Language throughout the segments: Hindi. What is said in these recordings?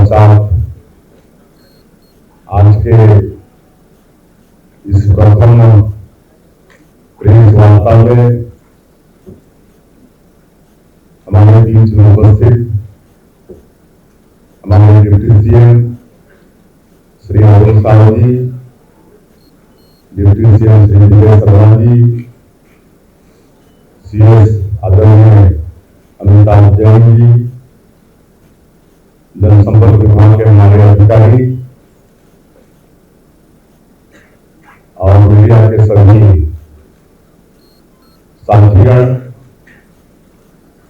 पश्चात आज के इस प्रथम प्रेस वार्ता में हमारे बीच में उपस्थित हमारे डिप्टी सीएम श्री अरुण साव जी, deputy CM Shri Vijay Sharma ji, CS आदरणीय अमिताभ जैन जी, जनसंपर्क विभाग के हमारे अधिकारी और मीडिया के सभी साथीगण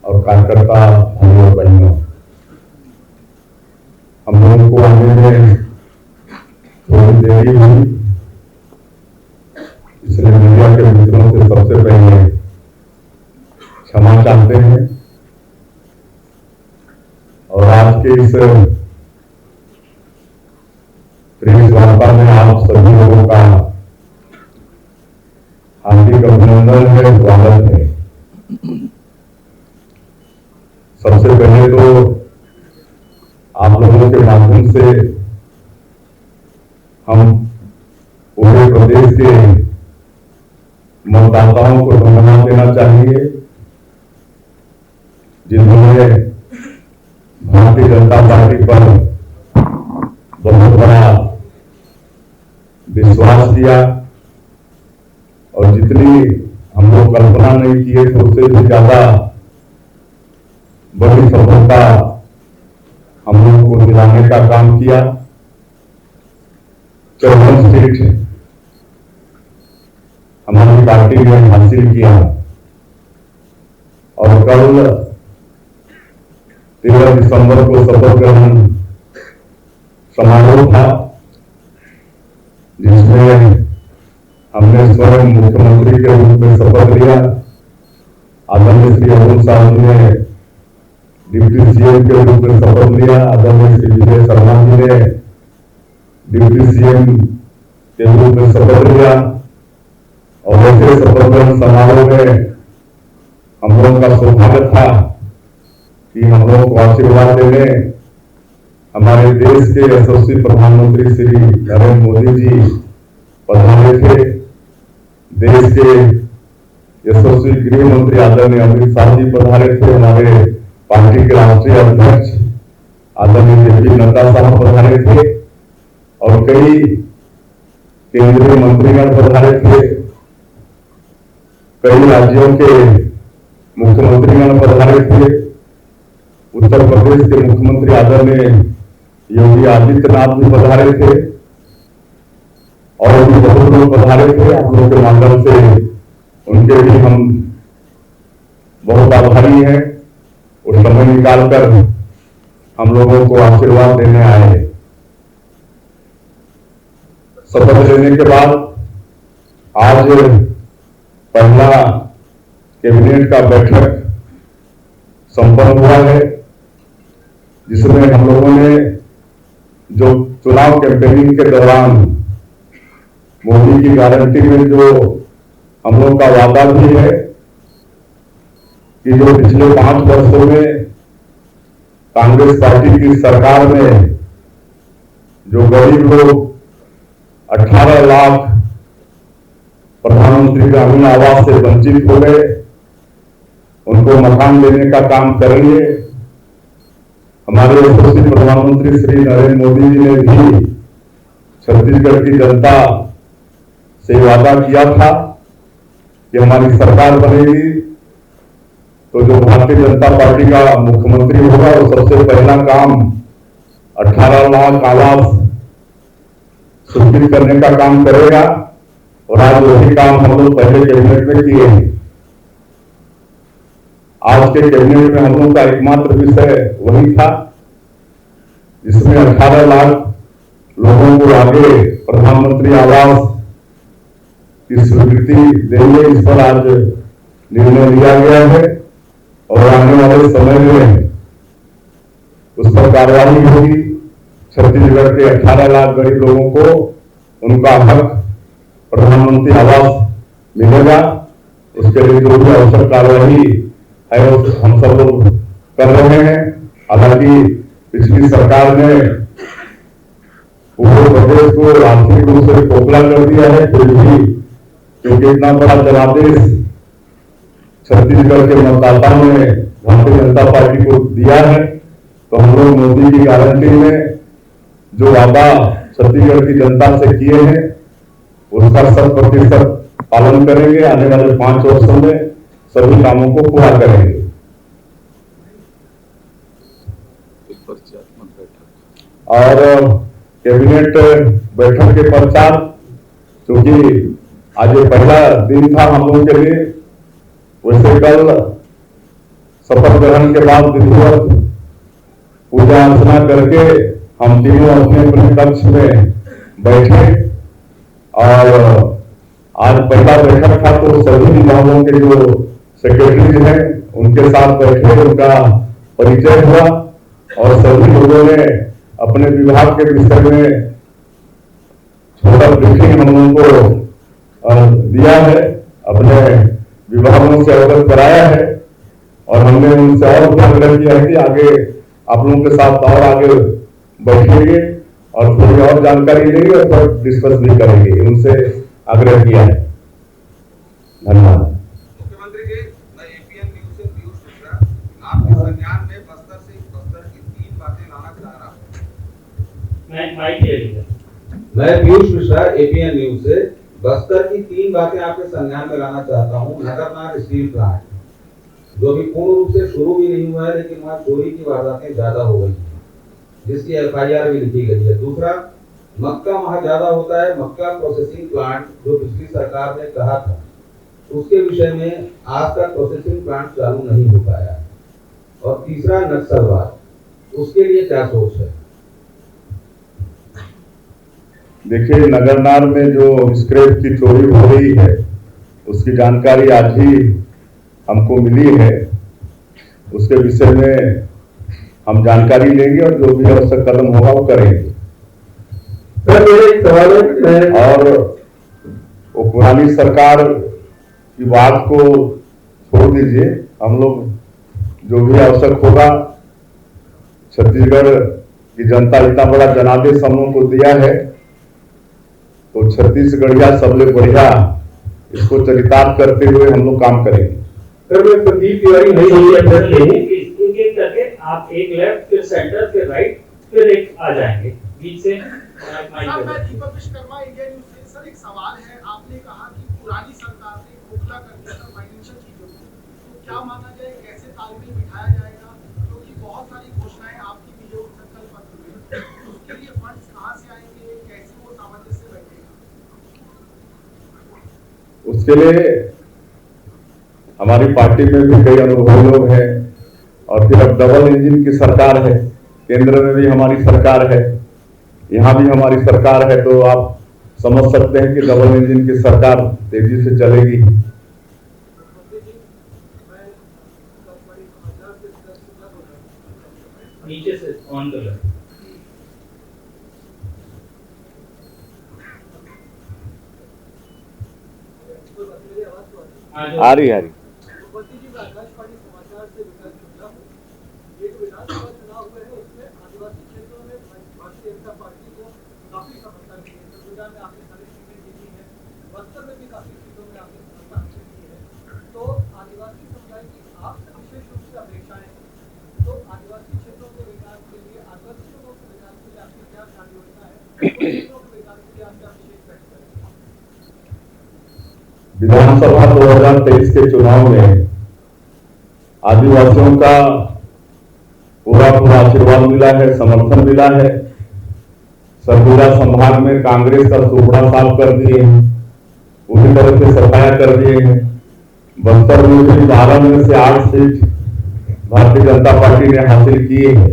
और कार्यकर्ता भाइयों और बहनों, हम लोगों को आने में थोड़ी देरी हुई, इसलिए मीडिया के मित्रों से सबसे पहले क्षमा चाहते हैं। और आज के इस प्रेस वार्ता में आप सभी लोगों का हार्दिक अभिनंदन है, स्वागत है। सबसे पहले तो आप लोगों के माध्यम से हम पूरे प्रदेश के मतदाताओं को धन्यवाद देना चाहिए, जिन्होंने भारतीय जनता पार्टी पर बहुत बड़ा विश्वास दिया और जितनी हम लोग कल्पना नहीं किए थे उससे भी ज्यादा बड़ी सफलता हम लोगों को दिलाने का काम किया। 54 सीट हमारी पार्टी ने हासिल किया और कल 13 दिसंबर को शपथ ग्रहण समारोह था, जिसमें हमने स्वयं मुख्यमंत्री के रूप में शपथ लिया। आदरणीय श्री अरुण साव जी ने डिप्टी सीएम के रूप में शपथ लिया, आदरणीय श्री विजय शर्मा जी ने डिप्टी सीएम के रूप में शपथ लिया। और ऐसे शपथ ग्रहण समारोह में हम लोगों का सौभाग्य था कि हम लोगों को आशीर्वाद देने हमारे देश के यशस्वी प्रधानमंत्री श्री नरेंद्र मोदी जी पधारे थे। देश के यशस्वी गृह मंत्री आदरणीय अमित शाह जी पधारे थे। हमारे पार्टी के राष्ट्रीय अध्यक्ष आदरणीय जेपी नड्डा साहब पधारे थे और कई केंद्रीय मंत्रीगण पधारे थे। कई राज्यों के मुख्यमंत्रीगण पधारे थे। उत्तर प्रदेश के मुख्यमंत्री आदरणीय योगी आदित्यनाथ भी पधारे थे और भी बहुत लोग पधारे थे। आप लोगों के माध्यम से उनके भी हम बहुत आभारी हैं। उस समय निकालकर हम लोगों को आशीर्वाद देने आए। शपथ लेने के बाद आज पहला कैबिनेट का बैठक संपन्न हुआ है, जिसमें हम लोगों ने जो चुनाव कैंपेनिंग के दौरान मोदी की गारंटी में जो हम लोग का वादा भी है कि जो पिछले 5 वर्षों में कांग्रेस पार्टी की सरकार में जो गरीब लोग 18 लाख प्रधानमंत्री ग्रामीण आवास से वंचित हो गए, उनको मकान देने का काम करेंगे। हमारे यशस्वी प्रधानमंत्री श्री नरेंद्र मोदी जी ने भी छत्तीसगढ़ की जनता से वादा किया था कि हमारी सरकार बनेगी तो जो भारतीय जनता पार्टी का मुख्यमंत्री होगा वो सबसे पहला काम 18 लाख आवास स्वीकृत करने का काम करेगा। और आज वही काम हम लोग पहले कैबिनेट में किए हैं। आज के कैबिनेट में हम लोग का एकमात्र विषय वही था, जिसमें 18 लाख लोगों को आगे प्रधानमंत्री आवास की स्वीकृति देंगे। इस पर आज निर्णय लिया गया है और आने वाले समय में उस पर कार्यवाही होगी। छत्तीसगढ़ के 18 लाख गरीब लोगों को उनका हक प्रधानमंत्री आवास मिलेगा। उसके लिए जो भी आवश्यक कार्यवाही है हम सब लोग कर रहे हैं। हालांकि पिछली सरकार ने पूरे प्रदेश को आर्थिक रूप से खोखला कर दिया है, फिर भी क्योंकि इतना बड़ा जनादेश छत्तीसगढ़ के मतदाताओं ने भारतीय जनता पार्टी को दिया है, तो हम लोग मोदी की गारंटी में जो वादा छत्तीसगढ़ की जनता से किए हैं उसका 100% पालन करेंगे। आने वाले 5 वर्षों में सभी कामों को पूरा करेंगे। और कैबिनेट बैठक के पश्चात, क्योंकि आज ये पहला दिन था हम लोगों के लिए, वैसे कल शपथ ग्रहण के बाद विधिवत पूजा अर्चना करके हम तीनों अपने अपने कक्ष में बैठे और आज पहला बैठक था, तो सभी विभागों के जो सेक्रेटरी हैं उनके साथ बैठे, उनका परिचय हुआ और सभी लोगों ने अपने विभाग के विषय में छोटा ब्रीफिंग हम लोगों को दिया है, अपने विभागों से अवगत कराया है और हमने उनसे और आग्रह किया है कि आगे आप लोगों के साथ और आगे बैठेंगे और थोड़ी और जानकारी लेंगे और फिर डिस्कस भी करेंगे, उनसे आग्रह किया है। धन्यवाद। मुख्यमंत्री जी, मैं एपीएन न्यूज से पीयूष मिश्रा आपके संज्ञान में बस्तर की 3 बातें लाना चाह रहा हूँ। मैं पीयूष मिश्रा एपीएन न्यूज से बस्तर की 3 बातें आपके संज्ञान में लाना चाहता हूँ। नगरनार स्टील प्लांट, जो भी पूर्ण रूप से शुरू भी नहीं हुआ है, लेकिन वहाँ चोरी की वारदातें ज्यादा हो गई, जिसकी एफआईआर भी लिखी गई है। दूसरा, मक्का वहाँ ज्यादा होता है, मक्का प्रोसेसिंग प्लांट जो पिछली सरकार ने कहा था, उसके विषय में आज तक प्रोसेसिंग प्लांट चालू नहीं हो पाया। और तीसरा, नक्सलवाद, उसके लिए क्या सोच है? देखिए, नगरनार में जो स्क्रैप की चोरी हो रही है उसकी जानकारी आज ही हमको मिली है, उसके विषय में हम जानकारी लेंगे और जो भी आवश्यक कदम होगा वो करेंगे। सर, मेरा एक सवाल है, और वो पुरानी सरकार की बात को छोड़ दीजिए, हम लोग जो भी आवश्यक होगा, छत्तीसगढ़ की जनता इतना बड़ा जनादेश हम लोगों को दिया है, तो छत्तीसगढ़िया सबले बढ़िया इसको चरितार्थ करते हुए हम लोग काम करेंगे। सर, मैं संदीप तिवारी नहीं करके आप एक लेफ्ट फिर सेंटर फिर राइट फिर एक आ जाएंगे बीच से। सर, मैं दीपक विश्वकर्मा, इंडिया न्यूज से। सर, एक सवाल है, आपने कहा कि पुरानी सरकार ने खोखला कर दिया था फाइनेंशियल चीजों को, तो क्या माना जाए, कैसे तालमेल बिठाया जाएगा, क्योंकि बहुत सारी घोषणाएं आपकी भी जो संकल्प पत्र में, उसके लिए फंड्स कहां से आएंगे, कैसे वो सामंजस्य बैठेगा? उसके लिए हमारी पार्टी में भी कई अनुभवी लोग हैं और फिर अब डबल इंजन की सरकार है, केंद्र में भी हमारी सरकार है, यहाँ भी हमारी सरकार है, तो आप समझ सकते हैं कि डबल इंजन की सरकार तेजी से चलेगी। नीचे से ऑन कर लो। आ रही विधानसभा 2023 के चुनाव में आदिवासियों का पूरा आशीर्वाद मिला है, समर्थन मिला है। सरगुजा संभाग में कांग्रेस का सुपड़ा साफ कर दिए हैं, पूरी तरह से सफाया कर दिए हैं। बस्तर में भी 12 में से 8 सीट भारतीय जनता पार्टी ने हासिल की है।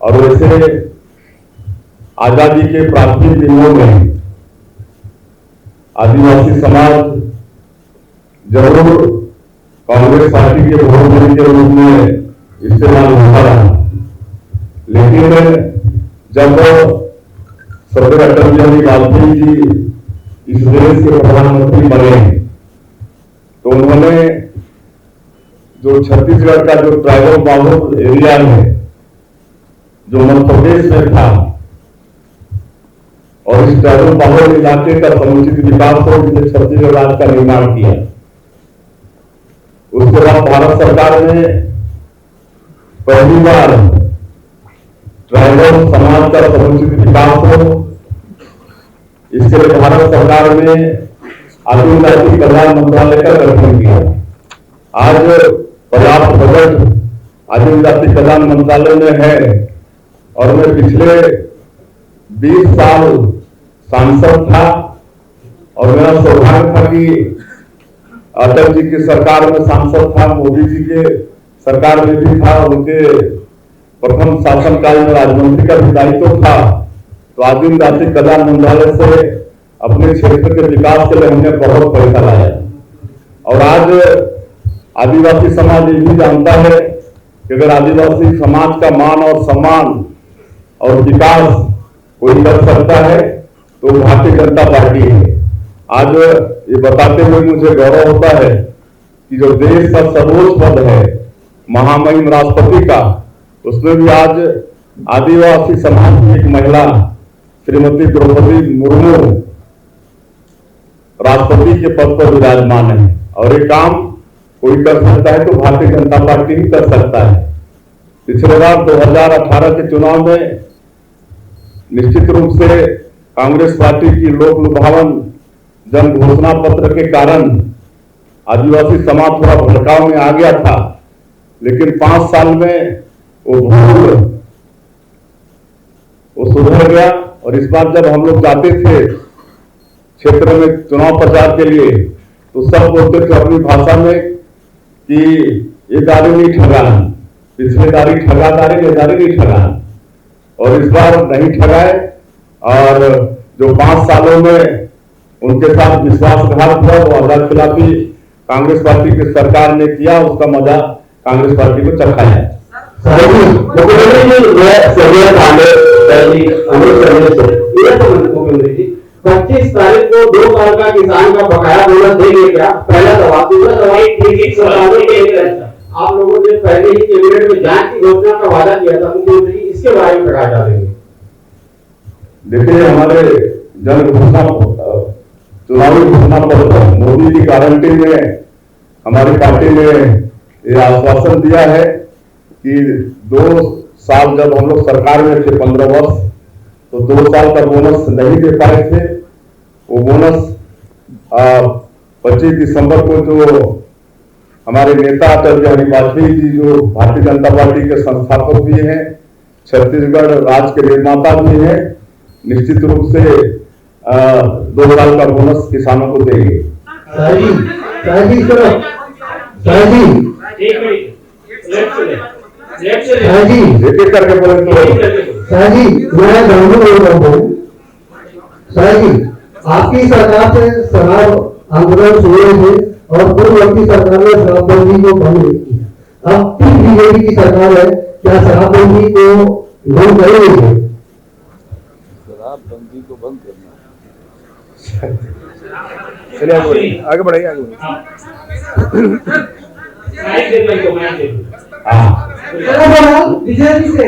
और वैसे आजादी के प्राथमिक दिनों में आदिवासी समाज जरूर कांग्रेस पार्टी के बहुमत के रूप में इस्तेमाल होता रहा, लेकिन जब सरदार अटल बिहारी वाजपेयी जी इस देश के प्रधानमंत्री बने तो उन्होंने जो छत्तीसगढ़ का जो ट्राइबल बाहुल एरिया है जो मध्य प्रदेश में था और इस ट्राइबल बहुल इलाके का समुचित विकास हो, जिसने छत्तीसगढ़ राज्य का निर्माण किया। उसके बाद भारत सरकार ने पहली बार ट्राइबल समाज का समुचित विकास हो, इसके लिए भारत सरकार ने आदिवासी कल्याण मंत्रालय का गठन किया। आज पर्याप्त बजट आदिवासी कल्याण मंत्रालय में है और मैं पिछले 20 साल सांसद था और मेरा सौभाग्य था कि अटल जी की सरकार में सांसद था, मोदी जी के सरकार में भी था, उनके प्रथम शासनकाल में राज्यमंत्री का भी दायित्व था। तो आदिवासी कल्याण मंत्रालय से अपने क्षेत्र के विकास के लिए हमने बहुत पैसा लाया और आज आदिवासी समाज ये भी जानता है कि अगर आदिवासी समाज का मान और सम्मान और विकास कोई कर सकता है तो भारतीय जनता पार्टी है। आज ये बताते हुए मुझे गौरव होता है कि जो देश का सर्वोच्च पद है महामहिम राष्ट्रपति का, उसमें भी आज आदिवासी समाज की एक महिला श्रीमती द्रौपदी मुर्मू राष्ट्रपति के पद पर विराजमान है और ये काम कोई कर सकता है तो भारतीय जनता पार्टी ही कर सकता है। पिछले बार 2018 के चुनाव में निश्चित रूप से कांग्रेस पार्टी की लोक लुभावन जन घोषणा पत्र के कारण आदिवासी समाज थोड़ा भड़काव में आ गया था, लेकिन 5 साल में वो सुधर गया और इस बार जब हम लोग जाते थे क्षेत्र में चुनाव प्रचार के लिए तो सब बोलते थे अपनी भाषा में कि ये दारी नहीं ठगान, पिछले दारी ठगा दारी, ये दारी नहीं ठगान, और इस बार नहीं ठगाए। और जो 5 सालों में उनके साथ विश्वासघात हुआ वो आजाद खिलाफी कांग्रेस पार्टी की सरकार ने किया, उसका मजा कांग्रेस पार्टी को चखाया। 25 तारीख को 2 साल का किसान का बकाया बोनस देंगे क्या? पहला सवाल। दूसरा सवाल, आप लोगों ने पहले ही कैबिनेट में जांच की घोषणा का वादा किया था मुख्यमंत्री, इसके बारे में प्रकाश डालेंगे। देखिए, हमारे जन घोषणा चुनावी घोषणा पत्र मोदी की गारंटी में हमारी पार्टी ने ये आश्वासन दिया है कि 2 साल जब हम लोग सरकार में थे 15 वर्ष, तो 2 साल का बोनस नहीं दे पाए थे। वो बोनस 25 दिसंबर को जो हमारे नेता अटल बिहारी वाजपेयी जी, जो भारतीय जनता पार्टी के संस्थापक भी हैं, छत्तीसगढ़ राज्य के निर्माता भी हैं, निश्चित रूप से 2 साल का बोनस किसानों को देंगे। एक एक करके बोले तो मैं गांधी बोल रहा हूँ। आपकी सरकार से शराब आंदोलन शुरू हुए और पूर्ववर्ती सरकार ने शराबबंदी को बंद नहीं किया। अब फिर बीजेपी की सरकार है, क्या शराबबंदी को बंद करेंगे? शराबबंदी को बंद करना, चलिए आगे बढ़ाइए, आगे विजय जी से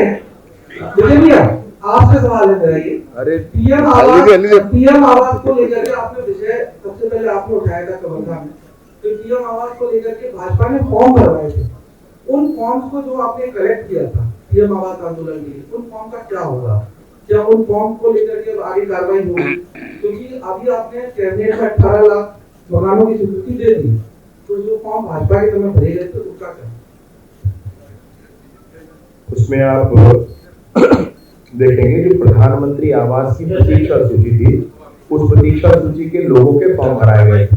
भैया आपसे सवाल है मेरा ये। अरे पीएम आवास को लेकर के आपने विषय सबसे पहले आपने उठाया था कवर्धा में, तो पीएम आवास को लेकर के भाजपा ने फॉर्म भरवाए थे। उन फॉर्म्स को जो आपने कलेक्ट किया था पीएम आवास आंदोलन के लिए, उन फॉर्म का क्या होगा? क्या उन फॉर्म को लेकर के आगे कार्रवाई होगी? क्योंकि अभी आपने कैबिनेट में 18 लाख मकानों की स्वीकृति दे दी, तो जो फॉर्म भाजपा के समय भरे गए थे उसका क्या? उसमें आप देखेंगे जो प्रधानमंत्री आवास की प्रतीक्षा सूची थी, उस प्रतीक्षा सूची के लोगों के फॉर्म भराए गए थे।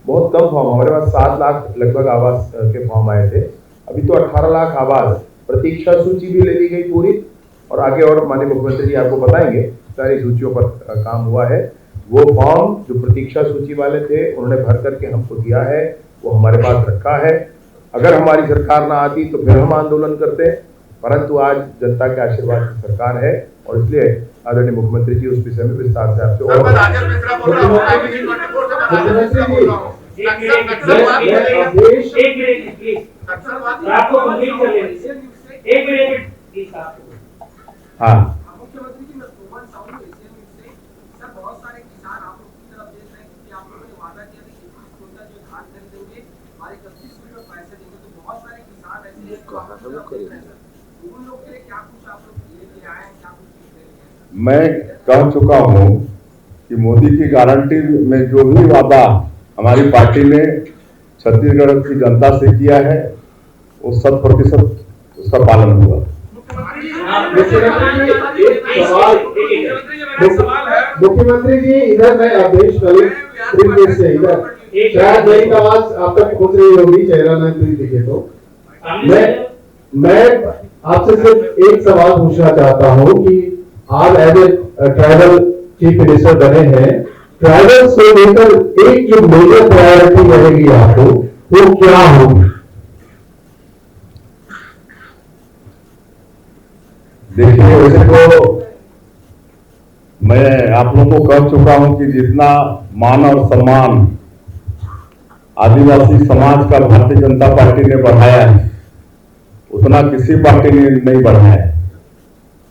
बहुत कम फॉर्म, हमारे पास 7 लाख लगभग आवास के फॉर्म आए थे। अभी तो 18 लाख आवास, प्रतीक्षा सूची भी ले ली गई पूरी, और आगे और माननीय मुख्यमंत्री जी आपको बताएंगे सारी सूचियों पर काम हुआ है। वो फॉर्म जो प्रतीक्षा सूची वाले थे उन्होंने भर करके हमको दिया है, वो हमारे पास रखा है। अगर हमारी सरकार ना आती तो फिर हम आंदोलन करते, परंतु आज जनता के आशीर्वाद की सरकार है और इसलिए आदरणीय मुख्यमंत्री जी उस विषय में विस्तार से आपसे और हाँ मुख्यमंत्री जी, मैं मोहन साहू एशियन न्यूज़ से। सर, बहुत सारे किसान आप लोग की तरफ देख रहे हैं क्योंकि आप लोगों ने वादा किया था कि 21 क्विंटल जो धान खरीदेंगे और 31 में पैसे देंगे, तो बहुत सारे किसान ऐसे हैं जो आप लोग की तरफ देख रहे हैं सर। उन लोग के लिए क्या कुछ आप लोग लेके आए हैं, क्या कुछ ले हैं? मैं कह चुका हूं कि मोदी की गारंटी में जो भी वादा हमारी पार्टी ने छत्तीसगढ़ की जनता से किया है वो 100% उसका पालन हुआ। मुख्यमंत्री जी, इधर मैं अवधेश कलिक से इधर शायद मेरी आवाज आप तक पहुंच रही होगी, चेहरा ना दिखे तो। मैं आपसे सिर्फ एक सवाल पूछना चाहता हूं कि आप as a tribal chief minister बने हैं, ट्राइबल से लेकर एक जो मेजर प्रायोरिटी रहेगी आपको, वो क्या होगी? देखिए, वैसे तो मैं आप लोगों को कह चुका हूं कि जितना मान और सम्मान आदिवासी समाज का भारतीय जनता पार्टी ने बढ़ाया है उतना किसी पार्टी ने नहीं बढ़ाया है।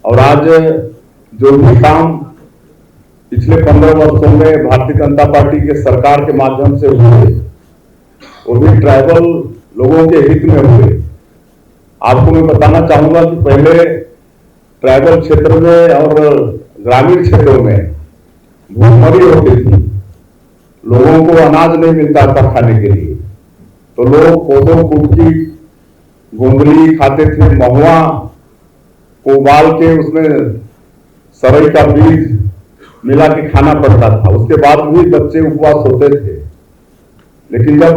और आज जो भी काम पिछले 15 वर्षों में भारतीय जनता पार्टी के सरकार के माध्यम से हुए वो भी ट्राइबल लोगों के हित में हुए। आपको मैं बताना चाहूंगा कि पहले ट्राइबल क्षेत्र में और ग्रामीण क्षेत्रों में भूखमरी होती थी, लोगों को अनाज नहीं मिलता था खाने के लिए, तो लोग कोदो कुटकी गोंगली खाते थे, महुआ को उबाल के उसमें सरई का बीज मिला के खाना पड़ता था, उसके बाद भी बच्चे उपवास होते थे। लेकिन जब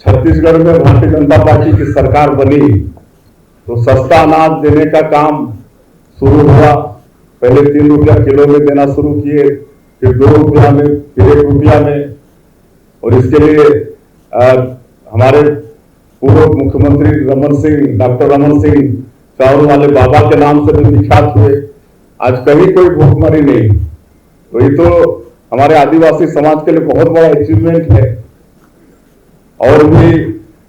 छत्तीसगढ़ में भारतीय जनता पार्टी की सरकार बनी तो सस्ता अनाज देने का काम शुरू हुआ। पहले 3 रुपया किलो में देना शुरू किए, फिर 2 रुपया में, फिर 1 रुपया में। और इसके लिए हमारे पूर्व मुख्यमंत्री रमन सिंह, डॉक्टर रमन सिंह चावल वाले बाबा के नाम से भी विख्यात हुए। आज कहीं कोई भूखमरी नहीं, तो ये तो हमारे आदिवासी समाज के लिए बहुत बड़ा अचीवमेंट है। और भी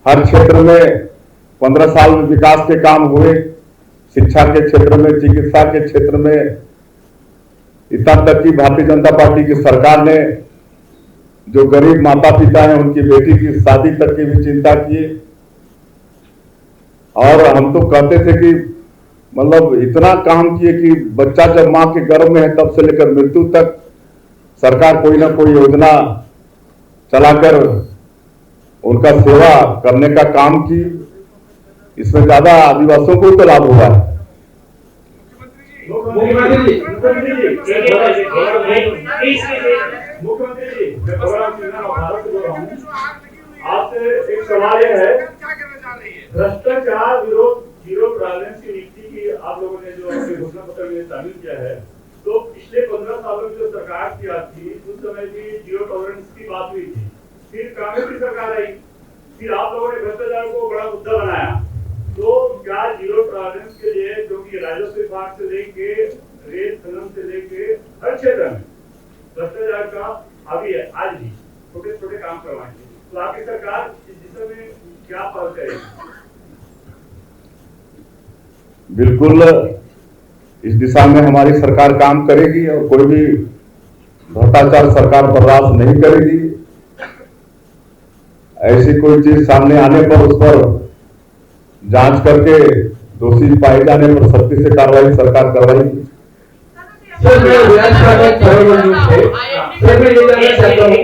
हर क्षेत्र में 15 साल में विकास के काम हुए, शिक्षा के क्षेत्र में, चिकित्सा के क्षेत्र में, इतना तक कि भारतीय जनता पार्टी की सरकार ने जो गरीब माता पिता हैं उनकी बेटी की शादी तक की भी चिंता की। और हम तो कहते थे कि मतलब इतना काम किए कि बच्चा जब मां के गर्भ में है तब से लेकर मृत्यु तक सरकार कोई ना कोई योजना चलाकर उनका सेवा करने का काम की। इसमें ज्यादा आदिवासियों को तो लाभ हुआ है। मुख्यमंत्री जी, आपसे एक सवाल यह है, भ्रष्टाचार विरोध जीरो टॉलरेंस की नीति की आप लोगों ने जो अपने घोषणा पत्र में शामिल किया है, तो पिछले 15 सालों में जो सरकार की थी उस समय भी जीरो टॉलरेंस की बात हुई थी। फिर कांग्रेस की सरकार आई, फिर आप लोगों ने भ्रष्टाचार को बड़ा मुद्दा बनाया। तो क्या जीरो टॉलरेंस के लिए, क्योंकि राजस्व विभाग से लेके रेत खनन से लेके हर क्षेत्र में भ्रष्टाचार का अभी है, आज भी छोटे छोटे काम करवाएंगे, तो आपकी सरकार इस दिशा में क्या पहल करेगी? बिल्कुल, इस दिशा में हमारी सरकार काम करेगी और कोई भी भ्रष्टाचार सरकार बर्दाश्त नहीं करेगी। ऐसी कोई चीज सामने आने पर उस पर जांच करके दोषी पाए जाने पर सख्ती से कार्रवाई सरकार करवाएगी। सर, मैं ये जानना चाहता हूँ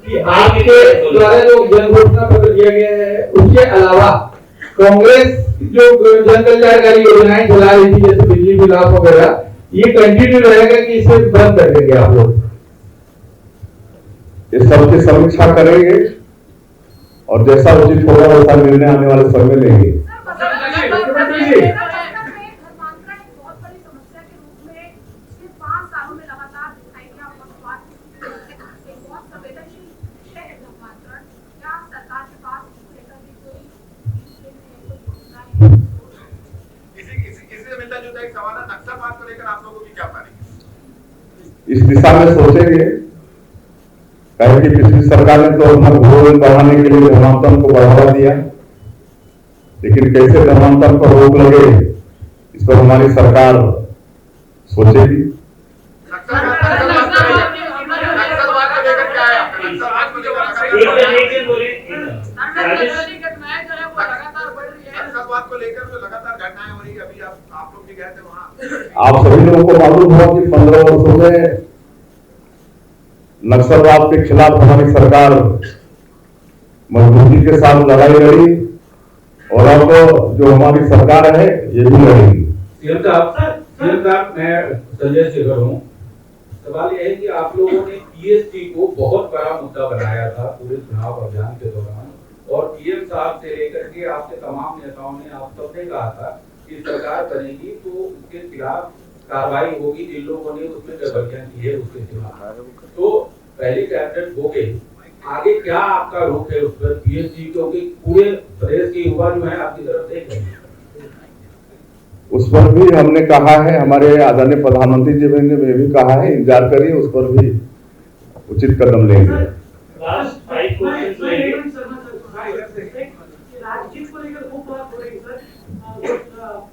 कि आपके द्वारा जो जन घोषणा पत्र दिया गया है उसके अलावा कांग्रेस जो जन कल्याणकारी योजनाएं चला रही थी जैसे बिजली बिल वगैरह, ये कंटिन्यू रहेगा कि इसे बंद कर देंगे आप लोग? इस सबकी समीक्षा करेंगे और जैसा उचित होगा वैसा निर्णय आने वाले समय में लेंगे। इस दिशा में सोचेंगे, कहे कि पिछली सरकार ने तो भूगोल बढ़ाने के लिए धर्मांतरण को बढ़ावा दिया, लेकिन कैसे धर्मांतरण पर रोक लगे इस पर हमारी सरकार सोचेगी। नक्सलवाद को लेकर जो लगातार घटनाएं हो रही है, अभी आप लोग भी गए थे वहाँ। आप सभी लोगों को मालूम हुआ कि 15 वर्षों में नक्सलवाद के खिलाफ हमारी सरकार मजबूती के साथ लड़ाई लड़ी और अब जो हमारी सरकार है ये भी लड़ेगी। सीएम साहब मैं संजय शेखर हूँ। सवाल यह है कि आप लोगों ने पीएसटी को बहुत बड़ा मुद्दा बनाया था पूरे चुनाव अभियान के दौरान, और पीएम साहब से लेकर के आपके तमाम नेताओं ने, आप सबने कहा था कि सरकार बनेगी तो उसके खिलाफ कार्रवाई होगी, जिन लोगों ने उसमें गड़बड़ियां की है उसके खिलाफ। तो पहली कैबिनेट हो गई, आगे क्या आपका रुख है उस पर पीएसटी, क्योंकि पूरे प्रदेश के युवा जो है आपकी तरफ देख रहे हैं। उस पर भी हमने कहा है, हमारे आदरणीय प्रधानमंत्री जी ने भी कहा है, इंतजार करिए, उस पर भी उचित कदम लेंगे। राजनीति को लेकर खूब बात हो रही सर,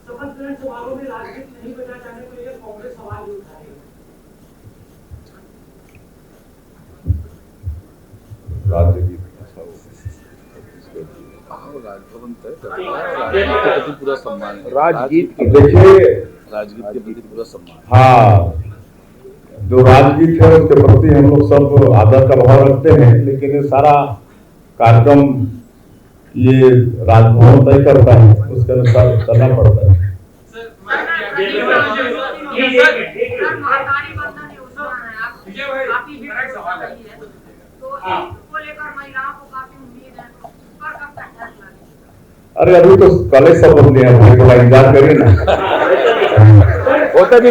शपथ ग्रहण समारोह में राजनीति नहीं बचा जाने को लेकर कांग्रेस सवाल भी उठा रही है। राजगीत देखिए, राजगीत के प्रति पूरा सम्मान। हाँ, जो राजगीत है उसके प्रति हम लोग सब आदर का भाव रखते हैं, लेकिन ये सारा कार्यक्रम ये राजभवन तय करता है, उसके अनुसार करना पड़ता है। अरे अभी तो कल सब बदले हैं, भाई थोड़ा इंतजार करिए ना। होता भी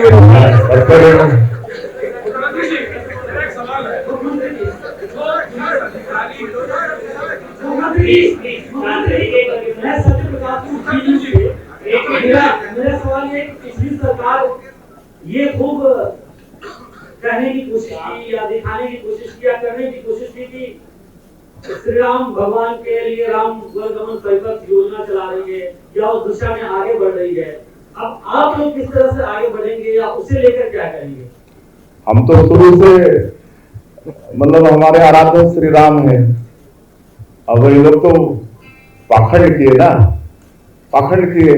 मेरा सवाल ये पिछली सरकार ये खूब कहने की कोशिश की या दिखाने की कोशिश की या करने की कोशिश की कि श्री राम भगवान के लिए राम वरगमन परिपथ योजना चला रही है या उस दिशा में आगे बढ़ रही है। अब आप लोग किस तरह से आगे बढ़ेंगे या उसे लेकर क्या करेंगे? हम तो शुरू से मतलब हमारे आराध्य श्री राम है, अब ये लोग तो पाखंड किए ना, पाखंड किए,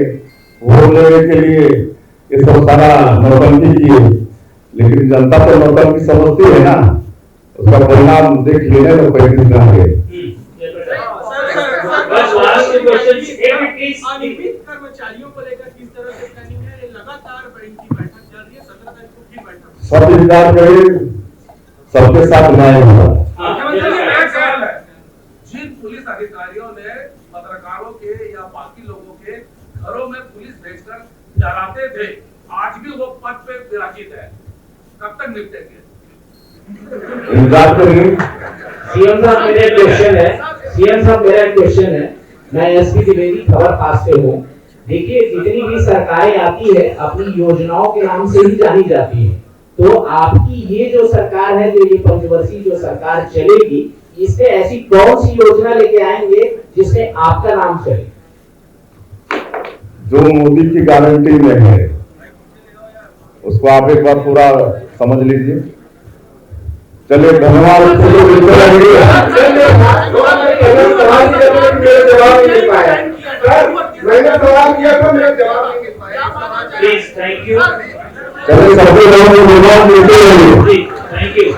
वोट लेने के लिए ये सब सारा नौटंकी किए, लेकिन जनता तो नौटंकी समझती है ना, उसका परिणाम देख लेने में कोई दिन ना है। कर्मचारियों को लेकर किस तरह से प्लानिंग है? लगातार इनकी बैठक चल रही है, 17 तारीख को की बैठक। सब इंतजार करिए, सबके साथ न्याय होगा। जिन पुलिस अधिकारियों ने पत्रकारों के या बाकी लोगों के घरों में पुलिस भेजकर डराते थे, आज भी वो पद पे विराजित है, कब तक निपटेंगे? इंतजार करिए। सीएम साहब मेरा एक क्वेश्चन है, मैं एसपी द्विवेदी खबर खास से हूँ। देखिए, जितनी भी सरकारें आती है अपनी योजनाओं के नाम से ही जानी जाती है, तो आपकी ये जो सरकार है, जो ये पंचवर्षीय जो सरकार चलेगी, इससे ऐसी कौन सी योजना लेके आएंगे जिसमें आपका नाम चले? जो मोदी की गारंटी में है उसको आप एक बार पूरा समझ लीजिए। चलिए, धन्यवाद। मैंने सवाल किया था, मेरा जवाब नहीं मिल पाया। Please, thank you. चलिए, सभी लोगों को धन्यवाद देते हैं। Thank you.